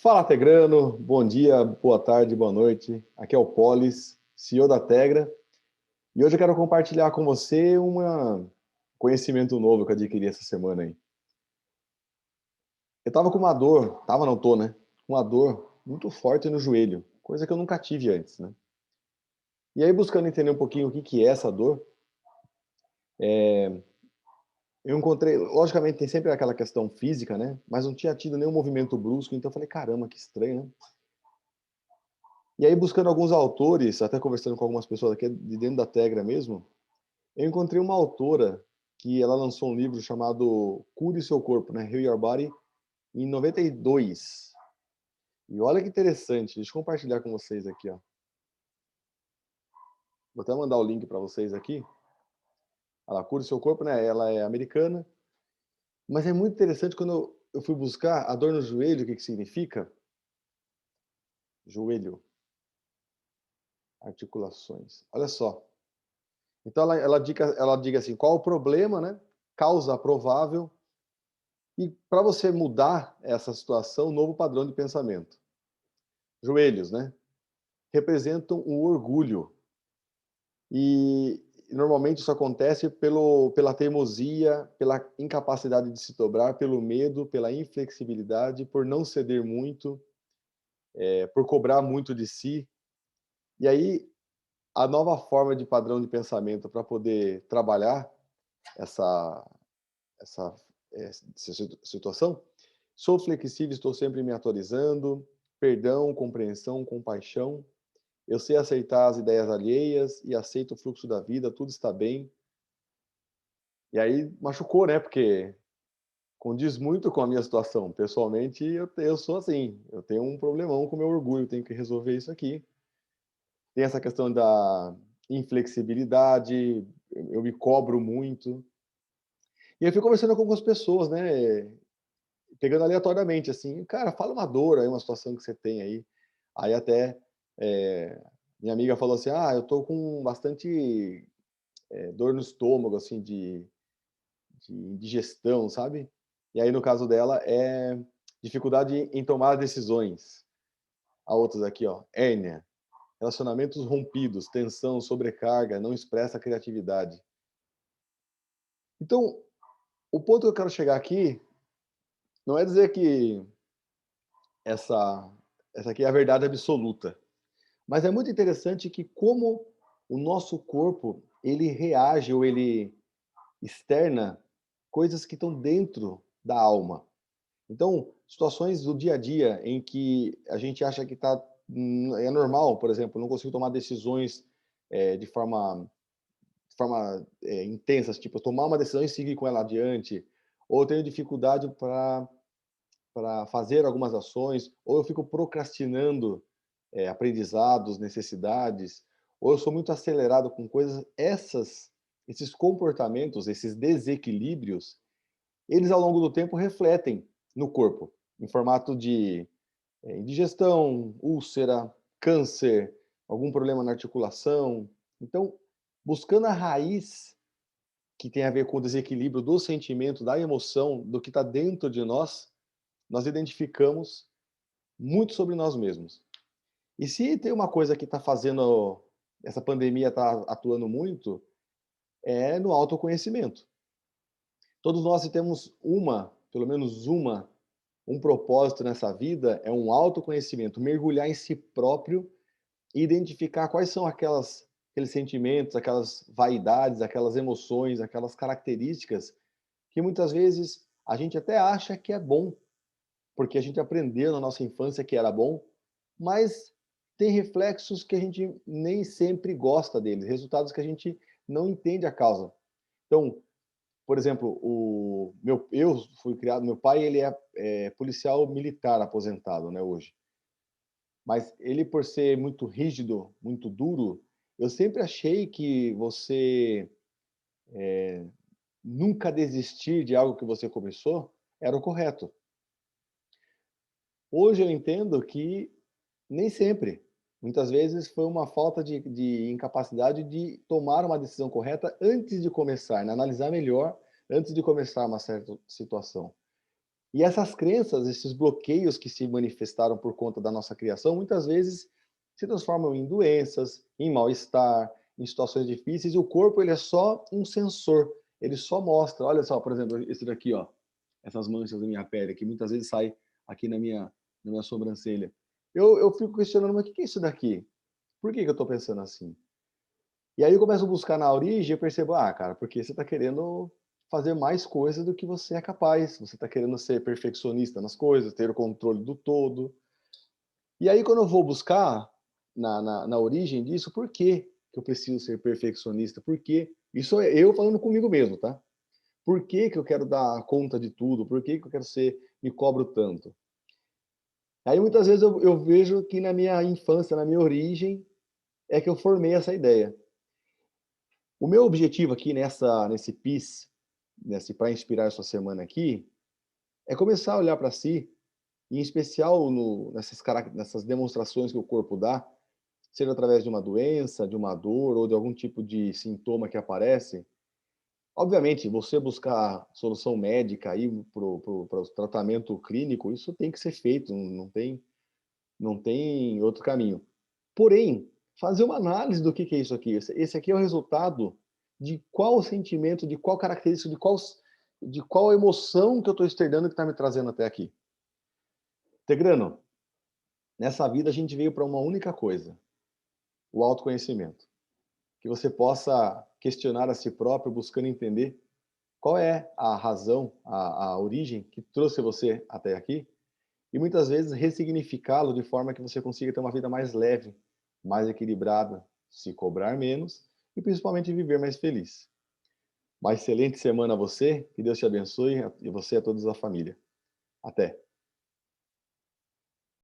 Fala, Tegrano. Bom dia, boa tarde, boa noite. Aqui é o Polis, CEO da Tegra. E hoje eu quero compartilhar com você um conhecimento novo que eu adquiri essa semana aí. Eu tava com uma dor, tava não tô, né? Uma dor muito forte no joelho, coisa que eu nunca tive antes, né? E aí, buscando entender um pouquinho o que que é essa dor, eu encontrei, logicamente tem sempre aquela questão física, né? Mas não tinha tido nenhum movimento brusco, então eu falei, caramba, que estranho, né? E aí, buscando alguns autores, até conversando com algumas pessoas aqui de dentro da Tegra mesmo, eu encontrei uma autora que ela lançou um livro chamado Cure Seu Corpo, né? Heal Your Body, em 92. E olha que interessante, deixa eu compartilhar com vocês aqui, ó. Vou até mandar o link para vocês aqui. Ela Cure Seu Corpo, né? Ela é americana, mas é muito interessante quando eu fui buscar a dor no joelho, o que que significa? Joelho, articulações. Olha só. Então ela diga assim, qual o problema, né? Causa provável. E para você mudar essa situação, novo padrão de pensamento. Joelhos, né? Representam o orgulho. E normalmente isso acontece pela teimosia, pela incapacidade de se dobrar, pelo medo, pela inflexibilidade, por não ceder muito, por cobrar muito de si. E aí, a nova forma de padrão de pensamento para poder trabalhar essa, essa, essa situação, sou flexível, estou sempre me atualizando, perdão, compreensão, compaixão. Eu sei aceitar as ideias alheias e aceito o fluxo da vida, tudo está bem. E aí machucou, né? Porque condiz muito com a minha situação. Pessoalmente, eu sou assim. Eu tenho um problemão com o meu orgulho, tenho que resolver isso aqui. Tem essa questão da inflexibilidade, eu me cobro muito. E eu fui conversando com algumas pessoas, né? Pegando aleatoriamente, assim, cara, fala uma dor aí, uma situação que você tem aí. Aí até minha amiga falou assim: ah, eu tô com bastante dor no estômago, assim, de indigestão, sabe? E aí, no caso dela, é dificuldade em tomar decisões. Há outras aqui, ó, hérnia, relacionamentos rompidos, tensão, sobrecarga, não expressa criatividade. Então, o ponto que eu quero chegar aqui não é dizer que essa, essa aqui é a verdade absoluta, mas é muito interessante que como o nosso corpo, ele reage ou ele externa coisas que estão dentro da alma. Então, situações do dia a dia em que a gente acha que é normal, por exemplo, não consigo tomar decisões de forma intensa, tipo, tomar uma decisão e seguir com ela adiante, ou eu tenho dificuldade para fazer algumas ações, ou eu fico procrastinando aprendizados, necessidades, ou eu sou muito acelerado com coisas, esses comportamentos, esses desequilíbrios, eles ao longo do tempo refletem no corpo, em formato de indigestão, úlcera, câncer, algum problema na articulação. Então, buscando a raiz que tem a ver com o desequilíbrio do sentimento, da emoção, do que está dentro de nós, nós identificamos muito sobre nós mesmos. E se tem uma coisa que está fazendo, essa pandemia está atuando muito, é no autoconhecimento. Todos nós temos pelo menos um propósito nessa vida, é um autoconhecimento, mergulhar em si próprio e identificar quais são aqueles sentimentos, aquelas vaidades, aquelas emoções, aquelas características que muitas vezes a gente até acha que é bom, porque a gente aprendeu na nossa infância que era bom, mas tem reflexos que a gente nem sempre gosta deles, resultados que a gente não entende a causa. Então, por exemplo, eu fui criado, meu pai ele é policial militar aposentado, né, hoje. Mas ele, por ser muito rígido, muito duro, eu sempre achei que você nunca desistir de algo que você começou era o correto. Hoje eu entendo que nem sempre. Muitas vezes foi uma falta de incapacidade de tomar uma decisão correta antes de começar, né? Analisar melhor antes de começar uma certa situação. E essas crenças, esses bloqueios que se manifestaram por conta da nossa criação, muitas vezes se transformam em doenças, em mal-estar, em situações difíceis, e o corpo ele é só um sensor, ele só mostra, olha só, por exemplo, esse daqui, ó, essas manchas da minha pele, que muitas vezes sai aqui na minha sobrancelha. Eu fico questionando, mas o que é isso daqui? Por que eu estou pensando assim? E aí eu começo a buscar na origem e percebo, ah, cara, porque você está querendo fazer mais coisas do que você é capaz. Você está querendo ser perfeccionista nas coisas, ter o controle do todo. E aí quando eu vou buscar na origem disso, por que que eu preciso ser perfeccionista? Por quê? Isso é eu falando comigo mesmo, tá? Por que que eu quero dar conta de tudo? Por que que eu quero ser me cobro tanto? Aí muitas vezes eu vejo que na minha infância, na minha origem, é que eu formei essa ideia. O meu objetivo aqui nesse PIS, nesse para inspirar a sua semana aqui, é começar a olhar para si, em especial nessas demonstrações que o corpo dá, seja através de uma doença, de uma dor ou de algum tipo de sintoma que aparece. Obviamente, você buscar solução médica aí para o tratamento clínico, isso tem que ser feito, não tem outro caminho. Porém, fazer uma análise do que é isso aqui. Esse aqui é o resultado de qual sentimento, de qual característica, de qual emoção que eu estou externando que está me trazendo até aqui. Tegrano, nessa vida a gente veio para uma única coisa, o autoconhecimento. Que você possa questionar a si próprio, buscando entender qual é a razão, a origem que trouxe você até aqui, e muitas vezes ressignificá-lo de forma que você consiga ter uma vida mais leve, mais equilibrada, se cobrar menos e principalmente viver mais feliz. Uma excelente semana a você, que Deus te abençoe e você e a todos da família. Até!